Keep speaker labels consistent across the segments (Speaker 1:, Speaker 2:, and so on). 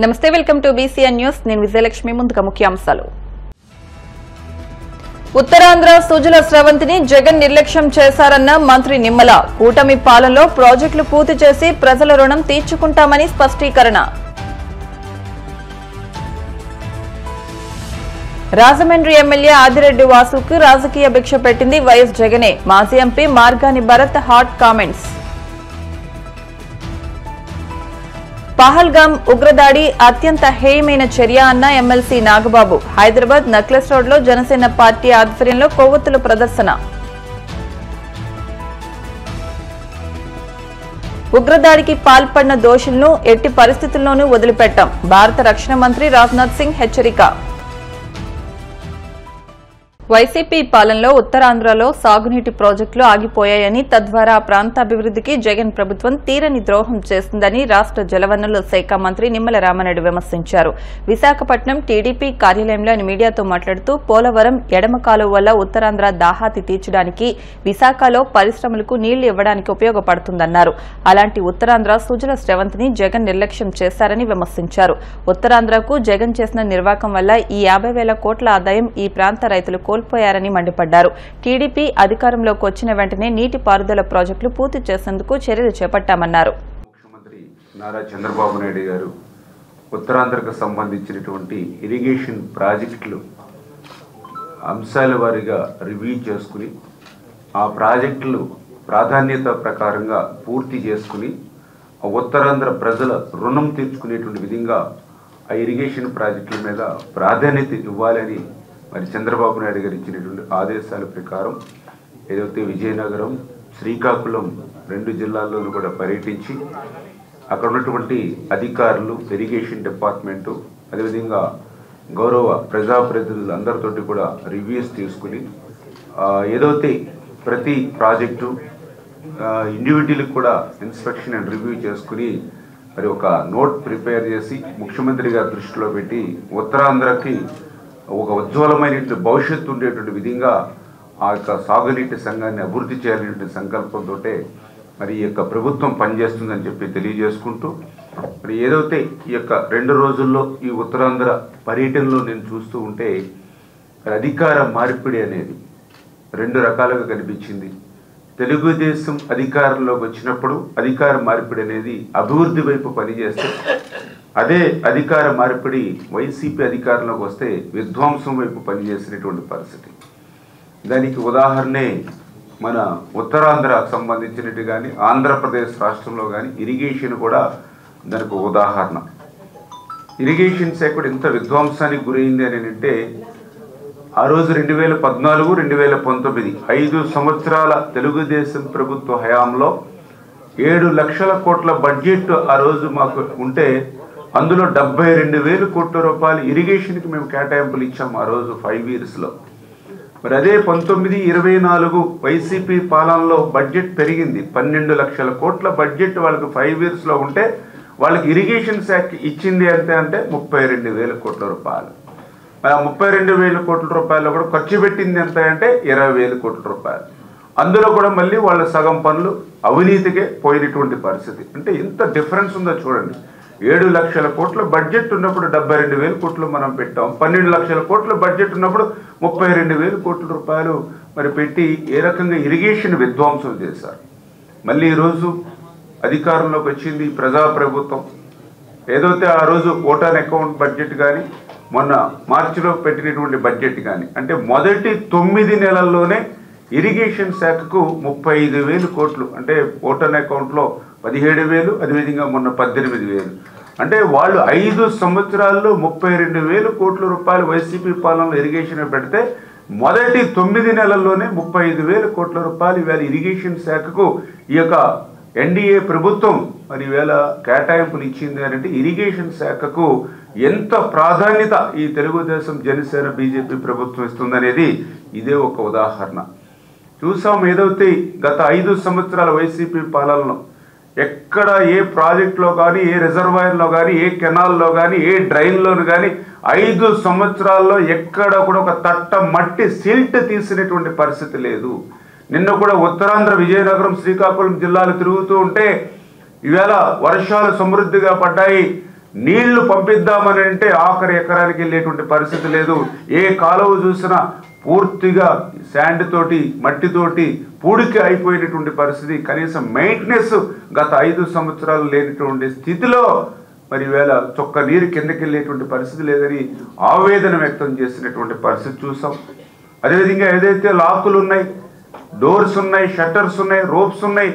Speaker 1: నమస్తే welcome to BCN news నేను విజయలక్ష్మి ముందుగా ముఖ్యాంశాలు ఉత్తరాంధ్ర సుజల స్రవంతిని జగన్ నిర్లక్ష్యం చేశారన్న మంత్రి నిమ్మల కూటమి పాలనలో ప్రాజెక్టులు పూర్తి చేసి ప్రజల రుణం తీర్చుకుంటామని స్పష్టీకరణ రాజమండ్రి ఎమ్మెల్యే ఆదిరెడ్డి వాసుకు రాజకీయ భిక్ష పెట్టింది వైఎస్ జగనే మాజీ MP Margani Bharat hot comments Pahalgam ఉగ్రదాడి అత్యంత హేయమైన చర్య అన్న ఎమ్మెల్సీ నాగబాబు హైదరాబాద్ నక్లెస్ రోడ్లో జనసేన పార్టీ ఆధ్వర్యంలో కొవ్వొత్తుల ప్రదర్శన ఉగ్రదాడికి పాల్పడిన దోషులను ఎట్టి పరిస్థితుల్లోనూ వదిలిపెట్టాం భారత రక్షణ మంత్రి రాజ్నాథ్ సింగ్ హెచ్చరిక వైసీపీ పాలనలో ఉత్తరాంధ్రలో సాగునీటి ప్రాజెక్టులు ఆగిపోయాయని తద్వారా ప్రాంత అభివృద్ధికి జగన్ ప్రభుత్వం తీరని ద్రోహం చేస్తుందని రాష్ట్ర జలవనరుల శాఖ మంత్రి నిమ్మల రామానాయుడు విమర్శించారు. విశాఖపట్నం టీడీపీ కార్యాలయంలో ఆయన మీడియాతో మాట్లాడుతూ పోలవరం ఎడమ కాలువ వల్ల ఉత్తరాంధ్ర దాహాతి తీర్చడానికి విశాఖలో పరిశ్రమలకు నీళ్లు ఇవ్వడానికి ఉపయోగపడుతుందన్నారు. అలాంటి ఉత్తరాంధ్ర సుజల స్రవంతిని జగన్ నిర్లక్ష్యం చేశారని విమర్శించారు. ఉత్తరాంధ్రకు జగన్ చేసిన నిర్వాకం వల్ల ఈ 50,000 కోట్ల ఆదాయం ఈ ప్రాంత రైతులు కోల్పోయారని మండిపడ్డారు. టీడీపీ అధికారంలోకి వచ్చిన వెంటనే నీటిపారుదల ప్రాజెక్టులు పూర్తి చేసేందుకు చర్యలు చేపట్టామన్నారు.
Speaker 2: ముఖ్యమంత్రి నారా చంద్రబాబు నాయుడు గారు ఉత్తరాంధ్రకు సంబంధించినటువంటి ఇరిగేషన్ ప్రాజెక్టులు అంశాల వారీగా రివ్యూ చేసుకుని ఆ ప్రాజెక్టులు ప్రాధాన్యత ప్రకారంగా పూర్తి చేసుకుని ఉత్తరాంధ్ర ప్రజల రుణం తీర్చుకునేటువంటి విధంగా ఆ ఇరిగేషన్ ప్రాజెక్టుల మీద ప్రాధాన్యత ఇవ్వాలని మరి చంద్రబాబు నాయుడు గారు ఇచ్చినటువంటి ఆదేశాల ప్రకారం ఏదైతే విజయనగరం శ్రీకాకుళం 2 జిల్లాల్లోనూ కూడా పర్యటించి అక్కడ ఉన్నటువంటి అధికారులు ఇరిగేషన్ డిపార్ట్మెంటు అదేవిధంగా గౌరవ ప్రజాప్రతినిధులు అందరితోటి కూడా రివ్యూస్ తీసుకుని ఏదైతే ప్రతి ప్రాజెక్టు ఇండివిజువల్కి కూడా ఇన్స్పెక్షన్ అండ్ రివ్యూ చేసుకుని మరి ఒక నోట్ ప్రిపేర్ చేసి ముఖ్యమంత్రి గారి దృష్టిలో పెట్టి ఉత్తరాంధ్రకి ఒక ఉజ్వలమైనటువంటి భవిష్యత్తు ఉండేటువంటి విధంగా ఆ యొక్క సాగునీటి సంఘాన్ని అభివృద్ధి చేయాలనేటువంటి సంకల్పంతో మరి ఈ యొక్క ప్రభుత్వం పనిచేస్తుందని చెప్పి తెలియజేసుకుంటూ మరి ఏదైతే ఈ యొక్క 2 రోజుల్లో ఈ ఉత్తరాంధ్ర పర్యటనలో నేను చూస్తూ ఉంటే అధికార మార్పిడి అనేది 2 రకాలుగా కనిపించింది. తెలుగుదేశం అధికారంలోకి వచ్చినప్పుడు అధికార మార్పిడి అనేది అభివృద్ధి వైపు పనిచేస్తే అదే అధికార మార్పిడి వైసీపీ అధికారంలోకి వస్తే విధ్వంసం వైపు పనిచేసినటువంటి పరిస్థితి. దానికి ఉదాహరణే మన ఉత్తరాంధ్రకు సంబంధించినట్టు కానీ ఆంధ్రప్రదేశ్ రాష్ట్రంలో కానీ ఇరిగేషన్ కూడా దానికి ఉదాహరణ. ఇరిగేషన్ శాఖ ఎంత విధ్వంసానికి గురైంది అని అంటే ఆ రోజు 2014, 2019 5 సంవత్సరాల తెలుగుదేశం ప్రభుత్వ హయాంలో 7 లక్షల కోట్ల బడ్జెట్ ఆ రోజు మాకు ఉంటే అందులో 72,000 కోట్ల రూపాయలు ఇరిగేషన్కి మేము కేటాయింపులు ఇచ్చాము ఆ రోజు 5 ఇయర్స్లో. మరి అదే 19-24 వైసీపీ పాలనలో బడ్జెట్ పెరిగింది. 12 లక్షల కోట్ల బడ్జెట్ వాళ్ళకి 5 ఇయర్స్లో ఉంటే వాళ్ళకి ఇరిగేషన్ శాఖ ఇచ్చింది అంటే 32,000 కోట్ల రూపాయలు. ఆ 32,000 కోట్ల రూపాయలు కూడా ఖర్చు పెట్టింది ఎంత అంటే 20,000 కోట్ల రూపాయలు. అందులో కూడా మళ్ళీ వాళ్ళ సగం పనులు అవినీతికే పోయినటువంటి పరిస్థితి. అంటే ఎంత డిఫరెన్స్ ఉందో చూడండి. 7 లక్షల కోట్ల బడ్జెట్ ఉన్నప్పుడు 72,000 కోట్లు మనం పెట్టాం. 12 లక్షల కోట్ల బడ్జెట్ ఉన్నప్పుడు 32,000 కోట్ల రూపాయలు మరి పెట్టి ఏ రకంగా ఇరిగేషన్ విధ్వంసం చేశారు. మళ్ళీ ఈరోజు అధికారంలోకి వచ్చింది ప్రజాప్రభుత్వం. ఏదైతే ఆ రోజు ఓటాన్ అకౌంట్ బడ్జెట్ కానీ మొన్న మార్చిలో పెట్టినటువంటి బడ్జెట్ కానీ అంటే మొదటి 9 నెలల్లోనే ఇరిగేషన్ శాఖకు 35,000 కోట్లు అంటే ఓటాన్ అకౌంట్లో 17,000 అదేవిధంగా మొన్న 18,000 అంటే వాళ్ళు 5 సంవత్సరాల్లో 32,000 కోట్ల రూపాయలు వైసీపీ పాలనలో ఇరిగేషన్ పెడితే మొదటి 9 నెలల్లోనే 35,000 కోట్ల రూపాయలు ఇవాళ ఇరిగేషన్ శాఖకు ఈ యొక్క ఎన్డీఏ ప్రభుత్వం మరి ఈవేళ కేటాయింపులు ఇచ్చింది అంటే ఇరిగేషన్ శాఖకు ఎంత ప్రాధాన్యత ఈ తెలుగుదేశం జనసేన బీజేపీ ప్రభుత్వం ఇస్తుందనేది ఇదే ఒక ఉదాహరణ. చూసాం ఏదైతే గత 5 సంవత్సరాల వైసీపీ పాలనలో ఎక్కడ ఏ ప్రాజెక్టులో కానీ ఏ రిజర్వాయర్లో కానీ ఏ కెనాల్లో కానీ ఏ డ్రైన్లోను కానీ 5 సంవత్సరాల్లో ఎక్కడ కూడా ఒక తట్ట మట్టి సిల్ట్ తీసినటువంటి పరిస్థితి లేదు. నిన్న కూడా ఉత్తరాంధ్ర విజయనగరం శ్రీకాకుళం జిల్లాలు తిరుగుతూ ఉంటే ఈవేళ వర్షాలు సమృద్ధిగా పడ్డాయి. నీళ్లు పంపిద్దామని అంటే ఆఖరి ఎకరానికి వెళ్ళేటువంటి పరిస్థితి లేదు. ఏ కాలువ చూసినా పూర్తిగా శాండ్ తోటి మట్టితోటి పూడికి అయిపోయినటువంటి పరిస్థితి. కనీసం మెయింటెనెన్స్ గత 5 సంవత్సరాలు లేనటువంటి స్థితిలో మరి వేళ చొక్క నీరు కిందకి వెళ్ళేటువంటి పరిస్థితి లేదని ఆవేదన వ్యక్తం చేసినటువంటి పరిస్థితి చూసాం. అదేవిధంగా ఏదైతే లాకులు ఉన్నాయి, డోర్స్ ఉన్నాయి, షట్టర్స్ ఉన్నాయి, రోప్స్ ఉన్నాయి,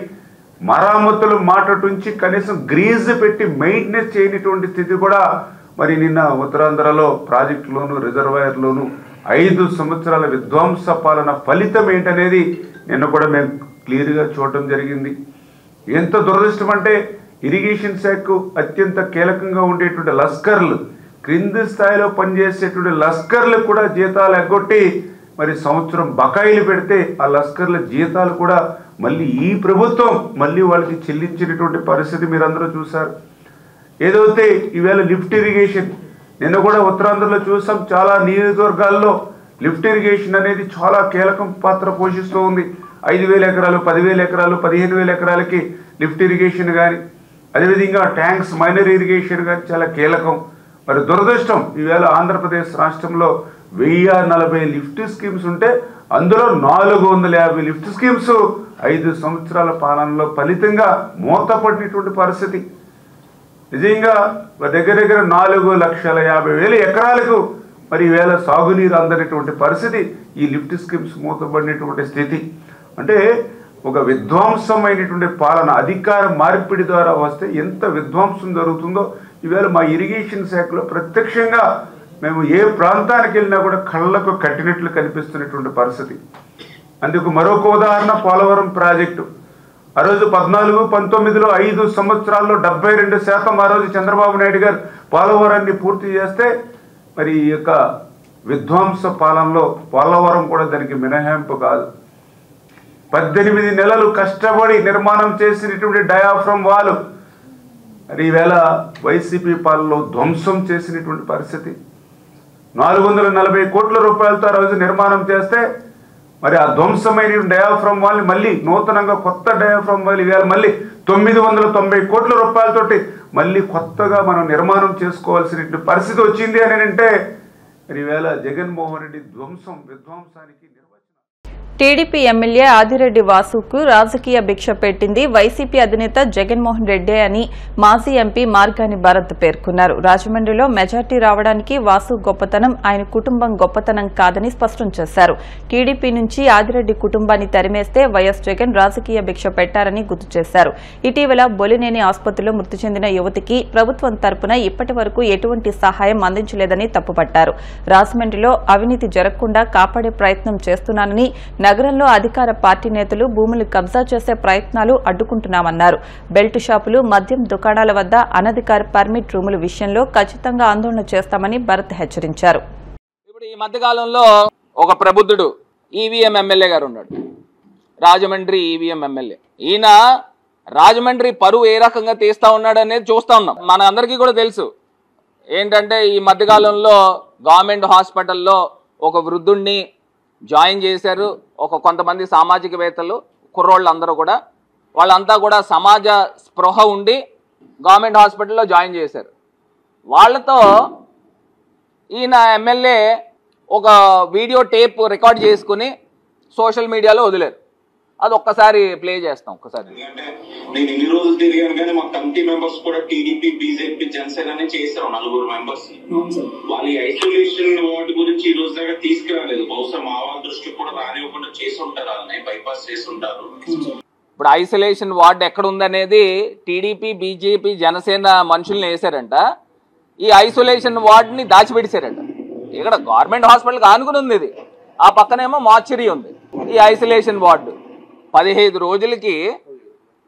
Speaker 2: మరామతులు మాటటుంచి కనీసం గ్రీజ్ పెట్టి మెయింటెనెన్స్ చేయనటువంటి స్థితి కూడా మరి నిన్న ఉత్తరాంధ్రలో ప్రాజెక్టులోను రిజర్వాయర్లోను 5 సంవత్సరాల విధ్వంస పాలన ఫలితం ఏంటనేది నిన్న కూడా మేము క్లియర్గా చూడటం జరిగింది. ఎంత దురదృష్టం అంటే ఇరిగేషన్ శాఖకు అత్యంత కీలకంగా ఉండేటువంటి లస్కర్లు, క్రింది స్థాయిలో పనిచేసేటువంటి లస్కర్లు కూడా జీతాలు ఎగ్గొట్టి మరి సంవత్సరం బకాయిలు పెడితే ఆ లస్కర్ల జీతాలు కూడా మళ్ళీ ఈ ప్రభుత్వం మళ్ళీ వాళ్ళకి చెల్లించినటువంటి పరిస్థితి మీరందరూ చూశారు. ఏదైతే ఈవేళ లిఫ్ట్ ఇరిగేషన్ నిన్న కూడా ఉత్తరాంధ్రలో చూసాం. చాలా నియోజకవర్గాల్లో లిఫ్ట్ ఇరిగేషన్ అనేది చాలా కీలకం పాత్ర పోషిస్తూ ఉంది. 5,000 ఎకరాలు, 10,000 ఎకరాలు, 15,000 ఎకరాలకి లిఫ్ట్ ఇరిగేషన్ కానీ, అదేవిధంగా ట్యాంక్స్ మైనర్ ఇరిగేషన్ కానీ చాలా కీలకం. మరి దురదృష్టం ఈవేళ ఆంధ్రప్రదేశ్ రాష్ట్రంలో 1040 లిఫ్ట్ స్కీమ్స్ ఉంటే అందులో 450 లిఫ్ట్ స్కీమ్స్ 5 సంవత్సరాల పాలనలో ఫలితంగా మూతపడినటువంటి పరిస్థితి. నిజంగా దగ్గర దగ్గర 4,50,000 ఎకరాలకు మరి ఈవేళ సాగునీరు అందనటువంటి పరిస్థితి ఈ లిఫ్ట్ స్కీమ్స్ మూతపడినటువంటి స్థితి. అంటే ఒక విధ్వంసమైనటువంటి పాలన అధికార మార్పిడి ద్వారా వస్తే ఎంత విధ్వంసం జరుగుతుందో ఈవేళ మా ఇరిగేషన్ శాఖలో ప్రత్యక్షంగా మేము ఏ ప్రాంతానికి వెళ్ళినా కూడా కళ్ళకు కట్టినట్లు కనిపిస్తున్నటువంటి పరిస్థితి. అందుకు మరొక ఉదాహరణ పోలవరం ప్రాజెక్టు. ఆ రోజు 14-19లో 5 సంవత్సరాల్లో 72% ఆ రోజు చంద్రబాబు నాయుడు గారు పోలవరాన్ని పూర్తి చేస్తే మరి ఈ యొక్క విధ్వంస పాలనలో పోలవరం కూడా దానికి మినహాయింపు కాదు. 18 నెలలు కష్టపడి నిర్మాణం చేసినటువంటి డయాఫ్రమ్ వాల్ మరి ఈవేళ వైసీపీ పాలనలో ధ్వంసం చేసినటువంటి పరిస్థితి. 440 కోట్ల రూపాయలతో ఆ రోజు నిర్మాణం చేస్తే మరి ఆ ధ్వంసమైన డయాఫ్రమ్ వాల్ని మళ్ళీ నూతనంగా కొత్త డయాఫ్రమ్ వాల్ ఇవాళ మళ్ళీ 990 కోట్ల రూపాయలతోటి మళ్ళీ కొత్తగా మనం నిర్మాణం చేసుకోవాల్సిన పరిస్థితి వచ్చింది అని అంటే మరి ఈవేళ జగన్మోహన్ రెడ్డి విధ్వంసానికి
Speaker 1: టీడీపీ ఎమ్మెల్యే ఆదిరెడ్డి వాసుకు రాజకీయ భిక్ష పెట్టింది వైసీపీ అధినేత జగన్మోహన్ రెడ్డి అని మాజీ ఎంపీ మార్గాని భరత్ పేర్కొన్నారు. రాజమండ్రిలో మెజార్టీ రావడానికి వాసు గొప్పతనం ఆయన కుటుంబం గొప్పతనం కాదని స్పష్టం చేశారు. టీడీపీ నుంచి ఆదిరెడ్డి కుటుంబాన్ని తరిమేస్తే వైఎస్ జగన్ రాజకీయ భిక్ష పెట్టారని గుర్తు చేశారు. ఇటీవల బొలినేని ఆసుపత్రిలో మృతి చెందిన యువతికి ప్రభుత్వం తరపున ఇప్పటి వరకు ఎటువంటి సహాయం అందించలేదని తప్పుపట్టారు. రాజమండ్రిలో అవినీతి జరగకుండా కాపాడే ప్రయత్నం చేస్తున్నానని, నగరంలో అధికార పార్టీ నేతలు భూములు కబ్జా చేసే ప్రయత్నాలు అడ్డుకుంటున్నామన్నారు. బెల్ట్ షాపులు, మద్యం దుకాణాల వద్ద అనధికార పర్మిట్ రూముల విషయంలో ఖచ్చితంగా ఆందోళన చేస్తామని భరత్ హెచ్చరించారు.
Speaker 3: ఇప్పుడు ఈ మధ్యకాలంలో ఒక ప్రబుద్ధుడు ఈవీఎం ఎమ్మెల్యే గారు ఉన్నాడు, రాజమండ్రి ఈవీఎం ఎమ్మెల్యే. ఈయన రాజమండ్రి పరువు ఏ రకంగా తీస్తా ఉన్నాడు అనేది చూస్తా ఉన్నాం. మన అందరికీ కూడా తెలుసు ఏంటంటే ఈ మధ్యకాలంలో గవర్నమెంట్ హాస్పిటల్లో ఒక వృద్ధుణ్ణి జాయిన్ చేశారు. కొంతమంది సామాజికవేత్తలు, కుర్రోళ్ళు అందరూ కూడా, వాళ్ళంతా కూడా సమాజ స్పృహ ఉండి గవర్నమెంట్ హాస్పిటల్లో జాయిన్ చేశారు. వాళ్ళతో ఈయన ఎమ్మెల్యే ఒక వీడియో టేప్ రికార్డ్ చేసుకుని సోషల్ మీడియాలో వదిలేరు. అది ఒక్కసారి ప్లే చేస్తాం. ఒక్కసారి
Speaker 4: నేను ఇన్ని రోజులు తిరిగాను కానీ మా కమిటీ మెంబర్స్ కూడా టీడీపీ, బీజేపీ, జనసేన చేశారు 4 మెంబర్స్. వాళ్ళ ఐసోలేషన్ వాటి గురించి ఈ రోజు దాకా తీసుకురాలేదు. బహుశా మా వాళ్ళ దృష్టి కూడా రానివ్వకుండా చేసి ఉంటారు, వాళ్ళని బైపాస్ చేసి ఉంటారు.
Speaker 3: ఇప్పుడు ఐసోలేషన్ వార్డ్ ఎక్కడ ఉందనేది టీడీపీ, బీజేపీ, జనసేన మనుషుల్ని వేశారంట. ఈ ఐసోలేషన్ వార్డ్ని దాచిపెట్టేశారంట. ఇక్కడ గవర్నమెంట్ హాస్పిటల్కి ఆనుకుని ఉంది ఇది, ఆ పక్కనేమో మార్చరీ ఉంది. ఈ ఐసోలేషన్ వార్డు 15 రోజులకి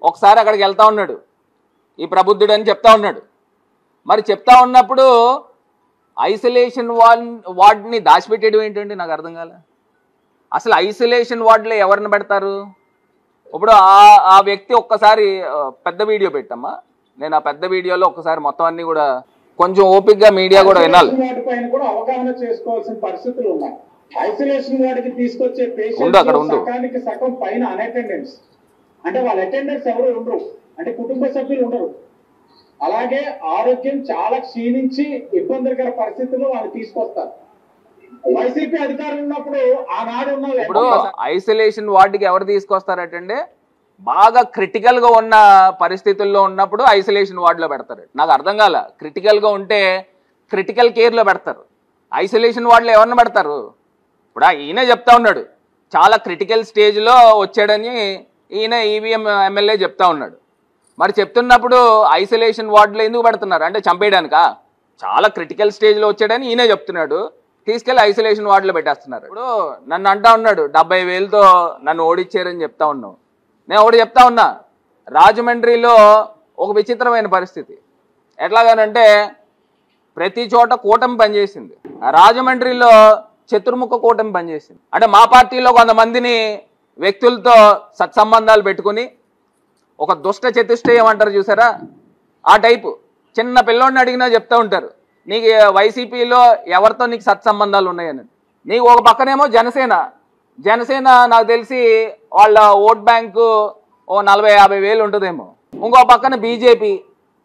Speaker 3: ఒకసారి అక్కడికి వెళ్తా ఉన్నాడు ఈ ప్రబుద్ధుడు అని చెప్తా ఉన్నాడు. మరి చెప్తా ఉన్నప్పుడు ఐసోలేషన్ వార్డ్ని దాచిపెట్టేయడం ఏంటండి నాకు అర్థం కాలే. అసలు ఐసోలేషన్ వార్డులో ఎవరిని పెడతారు? ఇప్పుడు ఆ వ్యక్తి ఒక్కసారి పెద్ద వీడియో పెట్టమ్మా, నేను ఆ పెద్ద వీడియోలో ఒక్కసారి మొత్తం అన్ని కూడా కొంచెం ఓపిక్గా మీడియా కూడా వినాలి.
Speaker 5: అవగాహన చేసుకోవాల్సిన పరిస్థితులు ఉన్నాయి. ఐసోలేషన్ వార్డుకి తీసుకొచ్చే పేషెంట్స్ సకానికి సగం పైన అన్అటెండెన్స్, అంటే వాళ్ళ అటెండెన్స్ ఎవరు ఉండరు, అంటే కుటుంబ సభ్యులు ఉండరు. అలాగే ఆరోగ్యం చాలా క్షీణించి ఇబ్బందికర పరిస్థితుల్లో వాళ్ళు తీసుకొస్తారు. వైసీపీ అధికారం ఉన్నప్పుడు ఆనాడు ఉన్న
Speaker 3: ఇప్పుడు ఐసోలేషన్ వార్డుకి ఎవరు తీసుకొస్తారటండి? బాగా క్రిటికల్ గా ఉన్న పరిస్థితుల్లో ఉన్నప్పుడు ఐసోలేషన్ వార్డులో పెడతారు. నాకు అర్థం కాల. క్రిటికల్ గా ఉంటే క్రిటికల్ కేర్ లో పెడతారు, ఐసోలేషన్ వార్డులో ఎవరిని పెడతారు? ఇప్పుడు ఈయనే చెప్తా ఉన్నాడు చాలా క్రిటికల్ స్టేజ్ లో వచ్చాడని ఈయన ఈవీఎం ఎమ్మెల్యే చెప్తా ఉన్నాడు. మరి చెప్తున్నప్పుడు ఐసోలేషన్ వార్డులో ఎందుకు పెడుతున్నారు? అంటే చంపేయడానికా? చాలా క్రిటికల్ స్టేజ్ లో వచ్చాడని ఈయనే చెప్తున్నాడు, తీసుకెళ్లి ఐసోలేషన్ వార్డులో పెట్టేస్తున్నారు. ఇప్పుడు నన్ను అంటా ఉన్నాడు 70,000తో నన్ను ఓడిచ్చారని చెప్తా ఉన్నావు. నేను ఒకటి చెప్తా ఉన్నా, రాజమండ్రిలో ఒక విచిత్రమైన పరిస్థితి ఎట్లాగానంటే ప్రతి చోట కూటమి పనిచేసింది, రాజమండ్రిలో చతుర్ముఖ కూటమి పనిచేసింది. అంటే మా పార్టీలో కొంతమందిని వ్యక్తులతో సత్సంబంధాలు పెట్టుకుని ఒక దుష్ట చతుష్టయం అంటారు చూసారా, ఆ టైపు. చిన్న పిల్లోడిని అడిగినా చెప్తా ఉంటారు నీకు వైసీపీలో ఎవరితో నీకు సత్సంబంధాలు ఉన్నాయని. నీకు ఒక పక్కనేమో జనసేన నాకు తెలిసి వాళ్ళ ఓట్ బ్యాంకు ఓ 40-50 వేలు ఉంటుందేమో. ఇంకో పక్కన బీజేపీ,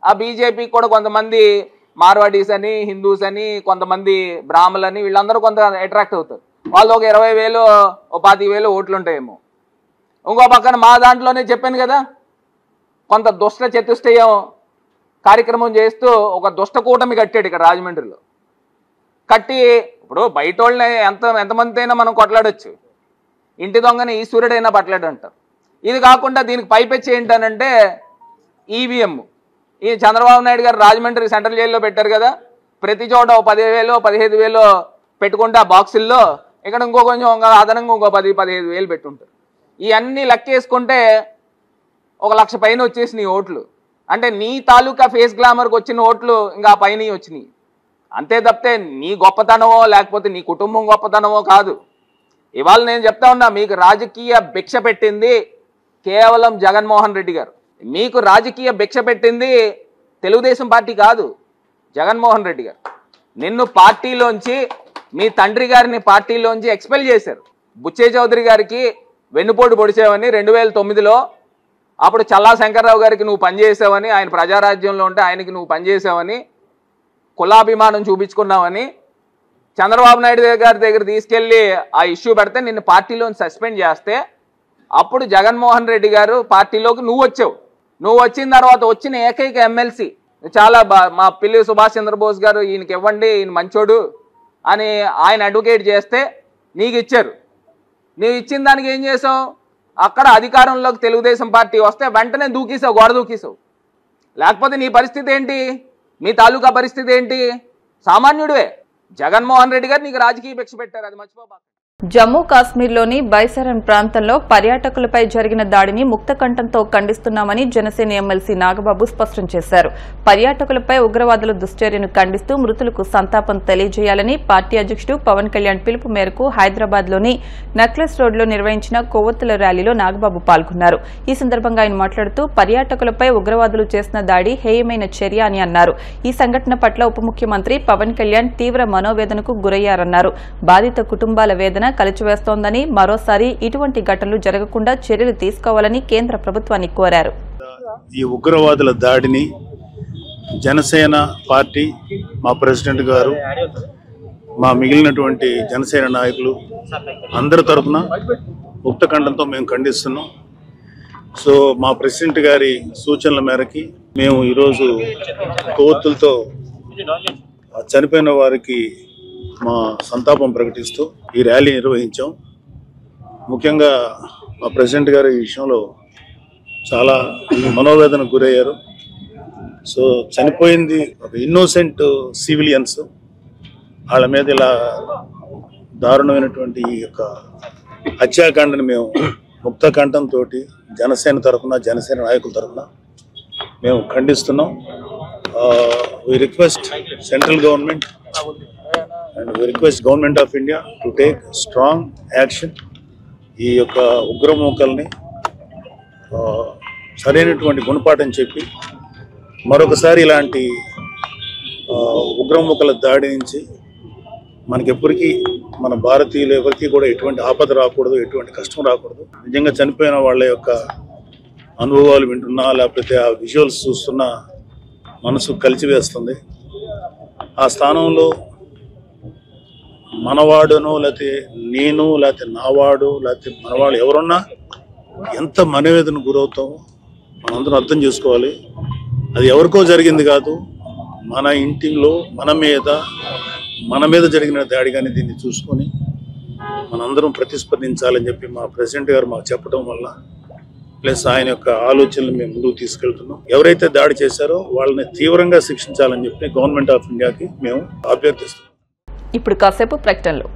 Speaker 3: ఆ బీజేపీకి కూడా కొంతమంది మార్వాడీస్ అని, హిందూస్ అని, కొంతమంది బ్రాహ్మణులని, వీళ్ళందరూ కొంత అట్రాక్ట్ అవుతారు. వాళ్ళు ఒక 20,000 ఓ 25,000 ఓట్లు ఉంటాయేమో. ఇంకో పక్కన మా దాంట్లోనే చెప్పాను కదా, కొంత దుష్ట చతుష్టయం కార్యక్రమం చేస్తూ ఒక దుష్ట కూటమి కట్టాడు ఇక్కడ రాజమండ్రిలో. కట్టి ఇప్పుడు బయట వాళ్ళని ఎంతమంది అయినా మనం కొట్లాడొచ్చు, ఇంటి దొంగని ఈశ్వరుడైనా పట్లాడంటారు. ఇది కాకుండా దీనికి పైపెచ్చి ఏంటనంటే ఈవీఎం. ఈ చంద్రబాబు నాయుడు గారు రాజమండ్రి సెంట్రల్ జైల్లో పెట్టారు కదా, ప్రతి చోట 10,000-15,000 పెట్టుకుంటే ఆ బాక్సుల్లో ఇక్కడ ఇంకో కొంచెం అదనంగా ఇంకో 10-15,000 పెట్టుంటారు. ఇవన్నీ లెక్కేసుకుంటే 1,00,000 పైన వచ్చేసినాయి ఓట్లు. అంటే నీ తాలూకా ఫేస్ గ్లామర్కి వచ్చిన ఓట్లు ఇంకా ఆ పైన వచ్చినాయి. అంతే తప్పితే నీ గొప్పతనమో లేకపోతే నీ కుటుంబం గొప్పతనమో కాదు. ఇవాళ నేను చెప్తా ఉన్నా, మీకు రాజకీయ భిక్ష పెట్టింది కేవలం జగన్మోహన్ రెడ్డి గారు. మీకు రాజకీయ భిక్ష పెట్టింది తెలుగుదేశం పార్టీ కాదు, జగన్మోహన్ రెడ్డి గారు. నిన్ను పార్టీలోంచి, మీ తండ్రి గారిని పార్టీలోంచి ఎక్స్పెల్ చేశారు. బుచ్చే చౌదరి గారికి వెన్నుపోటు పొడిచావని 2009లో, అప్పుడు చల్లా శంకర్రావు గారికి నువ్వు పనిచేసావని, ఆయన ప్రజారాజ్యంలో ఉంటే ఆయనకి నువ్వు పనిచేసావని, కులాభిమానం చూపించుకున్నావని చంద్రబాబు నాయుడు గారి దగ్గర తీసుకెళ్లి ఆ ఇష్యూ పెడితే నిన్ను పార్టీలోని సస్పెండ్ చేస్తే అప్పుడు జగన్మోహన్ రెడ్డి గారు పార్టీలోకి నువ్వు వచ్చావు. నువ్వు వచ్చిన తర్వాత వచ్చిన ఏకైక ఎమ్మెల్సీ చాలా మా పిల్లి సుభాష్ చంద్రబోస్ గారు ఈయనకి ఇవ్వండి, ఈయన మంచోడు అని ఆయన అడ్వకేట్ చేస్తే నీకు ఇచ్చారు. నీవు ఇచ్చిన దానికి ఏం చేసావు? అక్కడ అధికారంలోకి తెలుగుదేశం పార్టీ వస్తే వెంటనే దూకేసావు, గోడ దూకేసావు. లేకపోతే నీ పరిస్థితి ఏంటి? మీ తాలూకా పరిస్థితి ఏంటి? సామాన్యుడివే. జగన్మోహన్ రెడ్డి గారు నీకు రాజకీయ భిక్ష పెట్టారు, అది మర్చిపోబాక.
Speaker 1: జమ్మూ కాశ్మీర్లోని బైసరన్ ప్రాంతంలో పర్యాటకులపై జరిగిన దాడిని ముక్తకంఠంతో ఖండిస్తున్నామని జనసేన ఎమ్మెల్సీ నాగబాబు స్పష్టం చేశారు. పర్యాటకులపై ఉగ్రవాదుల దుశ్చర్యను ఖండిస్తూ మృతులకు సంతాపం తెలియజేయాలని పార్టీ అధ్యక్షుడు పవన్ కళ్యాణ్ పిలుపు మేరకు హైదరాబాద్లోని నక్లెస్ రోడ్లో నిర్వహించిన కొవ్వొత్తుల ర్యాలీలో నాగబాబు పాల్గొన్నారు. ఈ సందర్భంగా ఆయన మాట్లాడుతూ పర్యాటకులపై ఉగ్రవాదులు చేసిన దాడి హేయమైన చర్య అని అన్నారు. ఈ సంఘటన పట్ల ఉప ముఖ్యమంత్రి పవన్ కళ్యాణ్ తీవ్ర మనోవేదనకు గురయ్యారన్నారు. బాధిత కుటుంబాల వేదన కలిచివేస్తోందని, మరోసారి ఇటువంటి ఘటనలు జరగకుండా చర్యలు తీసుకోవాలని కేంద్ర ప్రభుత్వాన్ని కోరారు.
Speaker 6: ఈ ఉగ్రవాదుల దాడిని జనసేన పార్టీ, మా ప్రెసిడెంట్ గారు, మా మిగిలినటువంటి జనసేన నాయకులు అందరి తరఫున ముక్తకంఠంతో మేము ఖండిస్తున్నాం. సో మా ప్రెసిడెంట్ గారి సూచనల మేరకి మేము ఈరోజు కొవ్వొత్తులతో చనిపోయిన వారికి మా సంతాపం ప్రకటిస్తూ ఈ ర్యాలీ నిర్వహించాం. ముఖ్యంగా మా ప్రెసిడెంట్ గారు ఈ విషయంలో చాలా మనోవేదనకు గురయ్యారు. సో చనిపోయింది ఒక ఇన్నోసెంట్ సివిలియన్స్, వాళ్ళ మీద ఇలా దారుణమైనటువంటి ఈ యొక్క హత్యాకాండని మేము ముక్తకంఠంతో జనసేన తరఫున, జనసేన నాయకుల తరఫున మేము ఖండిస్తున్నాం. we request central government and we request government of India to take strong action. ఈ యొక్క ఉగ్రమూకల్ని సరైనటువంటి గుణపాఠం చెప్పి మరొకసారి ఇలాంటి ఉగ్రమూకల దాడి నుంచి మనకెప్పటికీ, మన భారతీయులు ఎవరికి కూడా ఎటువంటి ఆపద రాకూడదు, ఎటువంటి కష్టం రాకూడదు. నిజంగా చనిపోయిన వాళ్ళ యొక్క అనుభవాలు వింటున్నా, లేకపోతే ఆ విజువల్స్ చూస్తున్నా మనసు కలిచివేస్తుంది. ఆ స్థానంలో మనవాడునో లేకపోతే నేను లేకపోతే నావాడు లేకపోతే మనవాడు ఎవరున్నా ఎంత మనవేదన గురవుతామో మనందరం అర్థం చేసుకోవాలి. అది ఎవరికో జరిగింది కాదు, మన ఇంటిలో మన మీద జరిగిన దాడిగానే దీన్ని చూసుకొని మనందరం ప్రతిస్పందించాలని చెప్పి మా ప్రెసిడెంట్ గారు మాకు చెప్పడం వల్ల ప్లస్ ఆయన యొక్క ఆలోచనలు మేము ముందుకు తీసుకెళ్తున్నాం. ఎవరైతే దాడి చేశారో వాళ్ళని తీవ్రంగా శిక్షించాలని చెప్పి గవర్నమెంట్ ఆఫ్ ఇండియాకి మేము అభ్యర్థిస్తున్నాం.
Speaker 1: ఇప్పుడు కాసేపు ప్రకటనలు.